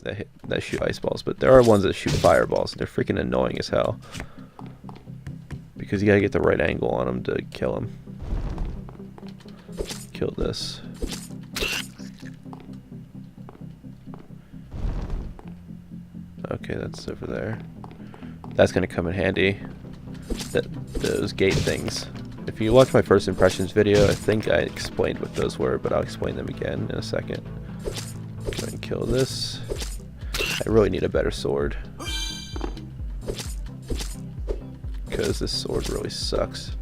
that shoot ice balls, but there are ones that shoot fireballs. They're freaking annoying as hell because you gotta get the right angle on them to kill them. Kill this. Okay, that's over there. That's gonna come in handy. Those gate things. If you watch my first impressions video, I think I explained what those were, but I'll explain them again in a second. Go ahead and kill this. I really need a better sword, because this sword really sucks.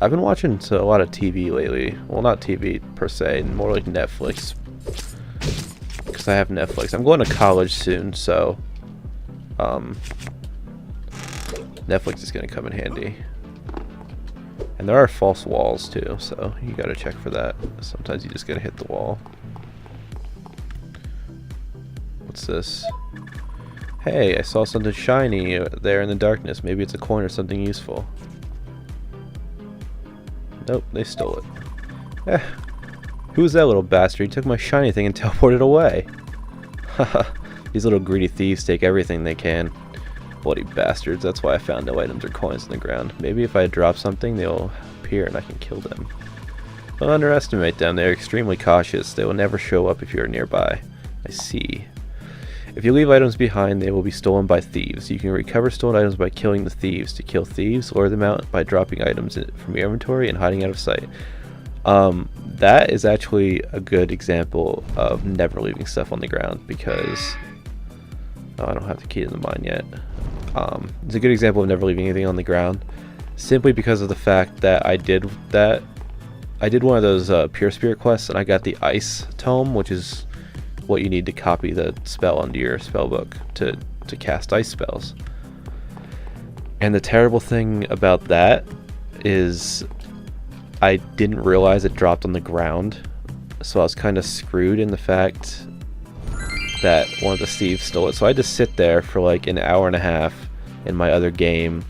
I've been watching a lot of TV lately. Well, not TV per se, more like Netflix. Because I have Netflix. I'm going to college soon, so Netflix is going to come in handy. And there are false walls too, so you got to check for that. Sometimes you just got to hit the wall. What's this? Hey, I saw something shiny there in the darkness. Maybe it's a coin or something useful. Nope, they stole it. Eh, who's that little bastard? He took my shiny thing and teleported away. Haha, these little greedy thieves take everything they can. Bloody bastards, that's why I found no items or coins on the ground. Maybe if I drop something, they'll appear and I can kill them. Don't underestimate them, they're extremely cautious. They will never show up if you are nearby. I see. If you leave items behind, they will be stolen by thieves. You can recover stolen items by killing the thieves. To kill thieves, lure them out by dropping items from your inventory and hiding out of sight. That is actually a good example of never leaving stuff on the ground, because I don't have the key to the mine yet. It's a good example of never leaving anything on the ground, simply because of the fact that I did that. I did one of those Pure Spirit quests, and I got the Ice Tome, which is what you need to copy the spell onto your spell book to cast ice spells. And the terrible thing about that is I didn't realize it dropped on the ground, so I was kind of screwed in the fact that one of the thieves stole it. So I had to sit there for like an hour and a half in my other game,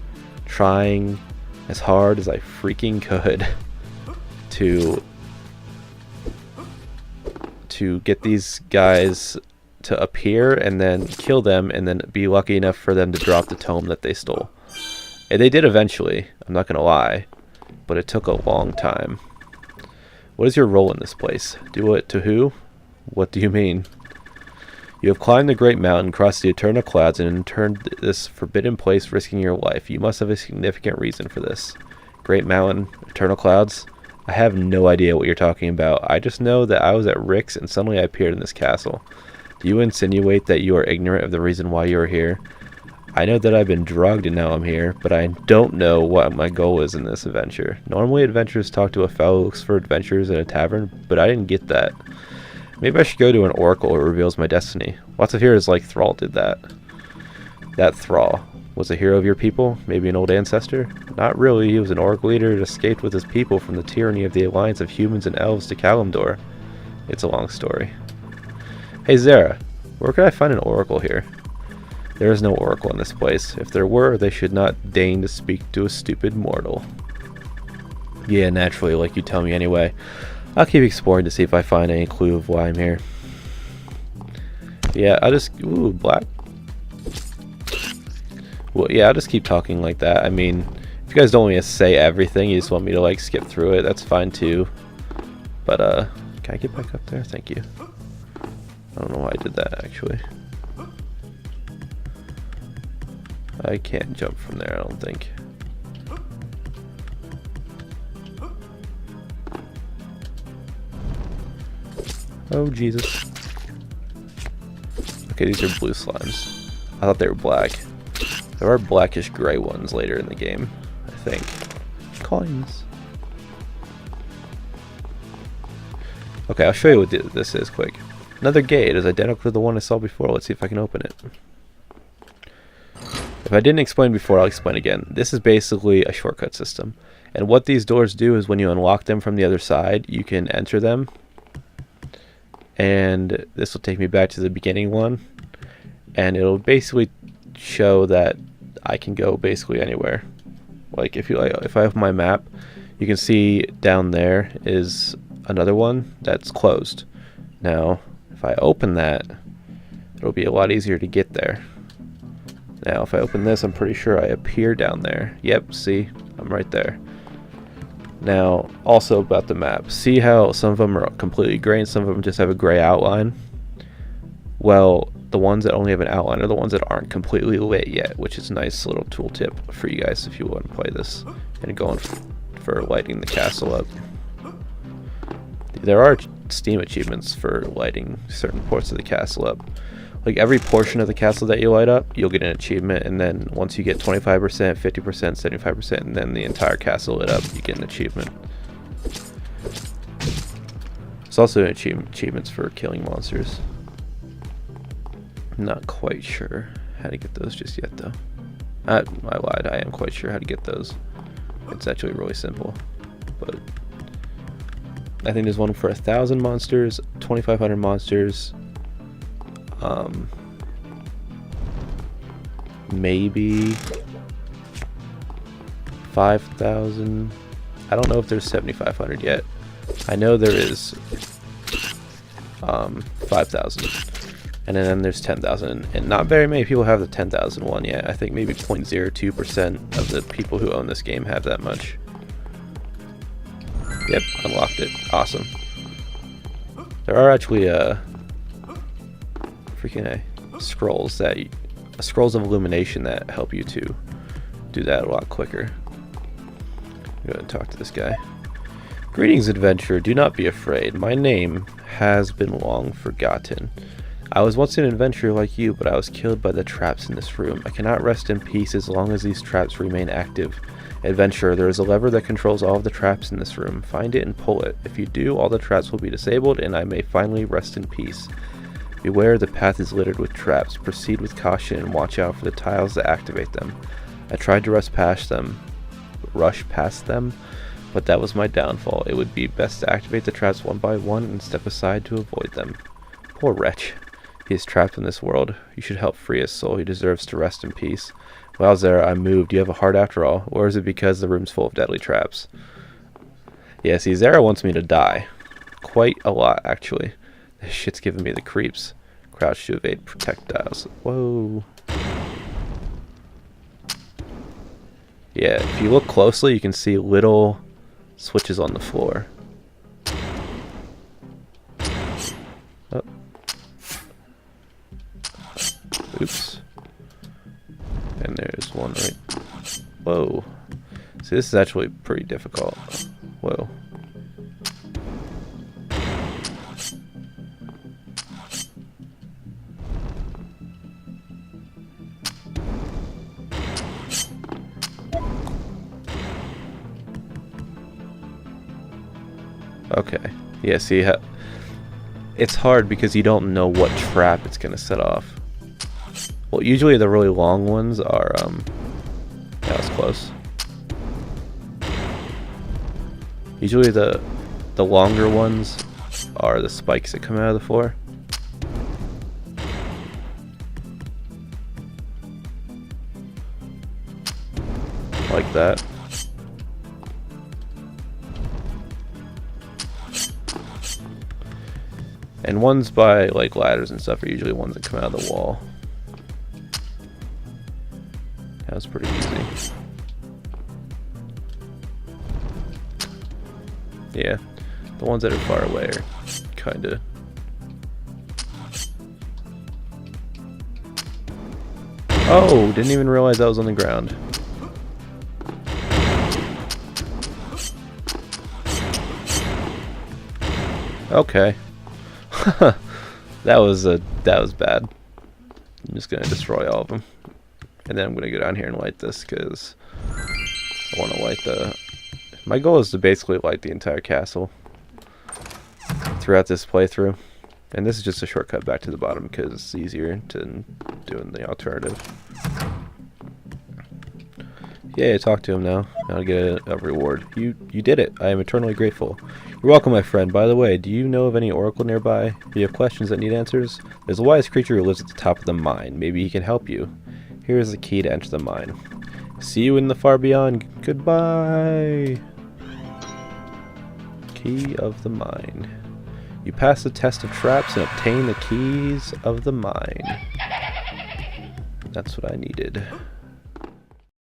trying as hard as I freaking could to get these guys to appear and then kill them, and then be lucky enough for them to drop the tome that they stole. And they did eventually, I'm not gonna lie, but it took a long time. What is your role in this place? Do it to who? What do you mean? You have climbed the great mountain, crossed the eternal clouds, and entered this forbidden place, risking your life. You must have a significant reason for this. Great mountain, eternal clouds? I have no idea what you're talking about. I just know that I was at Rick's and suddenly I appeared in this castle. Do you insinuate that you are ignorant of the reason why you are here? I know that I've been drugged and now I'm here, but I don't know what my goal is in this adventure. Normally adventurers talk to a fellow who looks for adventures at a tavern, but I didn't get that. Maybe I should go to an oracle who reveals my destiny. Lots of heroes like Thrall did that. That Thrall was a hero of your people? Maybe an old ancestor? Not really, he was an orc leader that escaped with his people from the tyranny of the alliance of humans and elves to Kalimdor. It's a long story. Hey Zara, where can I find an oracle here? There is no oracle in this place. If there were, they should not deign to speak to a stupid mortal. Yeah, naturally, like you tell me anyway. I'll keep exploring to see if I find any clue of why I'm here. Yeah, I'll just... Ooh, black. Well, yeah, I'll just keep talking like that. I mean, if you guys don't want me to say everything, you just want me to, like, skip through it, that's fine, too. But, can I get back up there? Thank you. I don't know why I did that, actually. I can't jump from there, I don't think. Oh, Jesus. Okay, these are blue slimes. I thought they were black. There are blackish gray ones later in the game, I think. Coins. Okay, I'll show you what this is quick. Another gate is identical to the one I saw before. Let's see if I can open it. If I didn't explain before, I'll explain again. This is basically a shortcut system. And what these doors do is when you unlock them from the other side, you can enter them. And this will take me back to the beginning one. And it'll basically show that I can go basically anywhere. Like if I have my map, you can see down there is another one that's closed. Now, if If I open that, it'll be a lot easier to get there. Now, if I open this, I'm pretty sure I appear down there. Yep, see? I'm right there. Now, also about the map. See how some of them are completely gray and some of them just have a gray outline? Well, the ones that only have an outline are the ones that aren't completely lit yet, which is a nice little tool tip for you guys if you want to play this and going for lighting the castle up. There are Steam achievements for lighting certain parts of the castle up. Like every portion of the castle that you light up, you'll get an achievement, and then once you get 25%, 50%, 75%, and then the entire castle lit up, you get an achievement. There's also achievements for killing monsters. Not quite sure how to get those just yet, though. I lied. I am quite sure how to get those. It's actually really simple, but I think there's one for 1,000 monsters, 2,500 monsters. Maybe 5,000. I don't know if there's 7,500 yet. I know there is 5,000, and then there's 10,000, and not very many people have the 10,000 one yet. I think maybe 0.02% of the people who own this game have that much. Yep, unlocked it. Awesome. There are actually scrolls of illumination that help you to do that a lot quicker. Go ahead and talk to this guy. Greetings, adventurer. Do not be afraid. My name has been long forgotten. I was once an adventurer like you, but I was killed by the traps in this room. I cannot rest in peace as long as these traps remain active. Adventurer, there is a lever that controls all of the traps in this room. Find it and pull it. If you do, all the traps will be disabled, and I may finally rest in peace. Beware, the path is littered with traps. Proceed with caution and watch out for the tiles that activate them. I tried to rush past them, but that was my downfall. It would be best to activate the traps one by one and step aside to avoid them. Poor wretch. He is trapped in this world. You should help free his soul. He deserves to rest in peace. Well, Zara, I'm moved. You have a heart after all. Or is it because the room's full of deadly traps? Yeah, see, Zara wants me to die. Quite a lot, actually. This shit's giving me the creeps. Crouch to evade projectiles. Whoa. Yeah, if you look closely, you can see little switches on the floor. Oh. Oops. And there's one right. Whoa. See, this is actually pretty difficult. Whoa. Okay. Yeah, see, it's hard because you don't know what trap it's going to set off. Well, usually the really long ones are, that was close. Usually the longer ones are the spikes that come out of the floor. Like that. And ones by like ladders and stuff are usually ones that come out of the wall. That was pretty easy. Yeah, the ones that are far away are kinda. Oh, didn't even realize that was on the ground. Okay. that was bad. I'm just gonna destroy all of them, and then I'm gonna go down here and light this because I want to light the. My goal is to basically light the entire castle throughout this playthrough, and this is just a shortcut back to the bottom because it's easier than doing the alternative. Yeah, talk to him now. I'll get a reward. You did it. I am eternally grateful. You're welcome, my friend. By the way, do you know of any oracle nearby? Do you have questions that need answers? There's a wise creature who lives at the top of the mine. Maybe he can help you. Here is the key to enter the mine. See you in the far beyond. Goodbye. Key of the mine. You pass the test of traps and obtain the keys of the mine. That's what I needed.